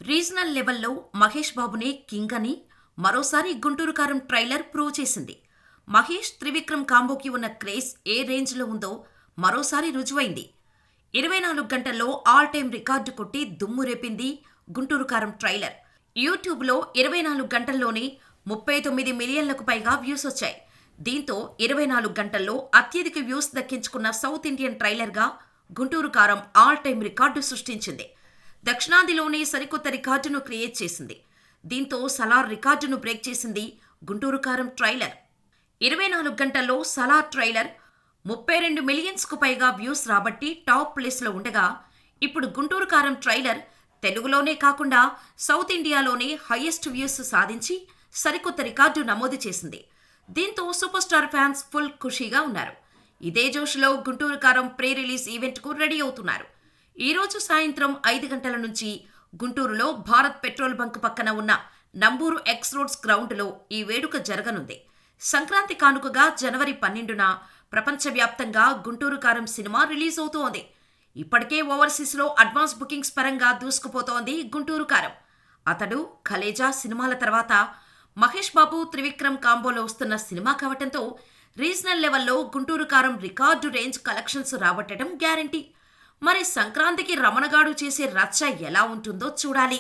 Regional లెవెల్లో Mahesh బాబునే king అని మరోసారి గుంటూరు కారం ట్రైలర్ ప్రూవ్ చేసింది. మహేష్ త్రివిక్రమ్ కాంబోకి ఉన్న క్రేజ్ ఏ రేంజ్లో ఉందో మరోసారి రుజువైంది. 24 గంటల్లో ఆల్ టైమ్ రికార్డు కొట్టి దుమ్ము రేపింది గుంటూరు కారం ట్రైలర్. యూట్యూబ్లో 24 గంటల్లోనే 39 మిలియన్లకు పైగా వ్యూస్ వచ్చాయి. దీంతో 24 గంటల్లో అత్యధిక వ్యూస్ దక్కించుకున్న సౌత్ ఇండియన్ ట్రైలర్గా గుంటూరు కారం ఆల్ టైమ్ రికార్డు సృష్టించింది. దక్షిణాదిలోనే సరికొత్త రికార్డును క్రియేట్ చేసింది. దీంతో సలార్ రికార్డును బ్రేక్ చేసింది గుంటూరు కారం ట్రైలర్. 24 గంటల్లో సలార్ ట్రైలర్ 32 మిలియన్స్కు పైగా వ్యూస్ రాబట్టి టాప్ ప్లేస్లో ఉండగా, ఇప్పుడు గుంటూరు కారం ట్రైలర్ తెలుగులోనే కాకుండా సౌత్ ఇండియాలోనే హైయెస్ట్ వ్యూస్ సాధించి సరికొత్త రికార్డు నమోదు చేసింది. దీంతో సూపర్ స్టార్ ఫ్యాన్స్ ఫుల్ ఖుషీగా ఉన్నారు. ఇదే జోష్లో గుంటూరు కారం ప్రీ రిలీజ్ ఈవెంట్కు రెడీ అవుతున్నారు. ఈ రోజు సాయంత్రం 5 గంటల నుంచి గుంటూరులో భారత్ పెట్రోల్ బంక్ పక్కన ఉన్న నంబూరు ఎక్స్ రోడ్స్ గ్రౌండ్లో ఈ వేడుక జరగనుంది. సంక్రాంతి కానుకగా జనవరి 12న ప్రపంచవ్యాప్తంగా గుంటూరు కారం సినిమా రిలీజ్ అవుతోంది. ఇప్పటికే ఓవర్సీస్లో అడ్వాన్స్ బుకింగ్స్ పరంగా దూసుకుపోతోంది గుంటూరు కారం. అతడు, ఖలేజా సినిమాల తర్వాత మహేష్ బాబు, త్రివిక్రమ్ కాంబోలో వస్తున్న సినిమా కావటంతో రీజనల్ లెవెల్లో గుంటూరు కారం రికార్డు రేంజ్ కలెక్షన్స్ రాబట్టడం గ్యారంటీ. మరి సంక్రాంతికి రమణగాడు చేసే రచ్చ ఎలా ఉంటుందో చూడాలి.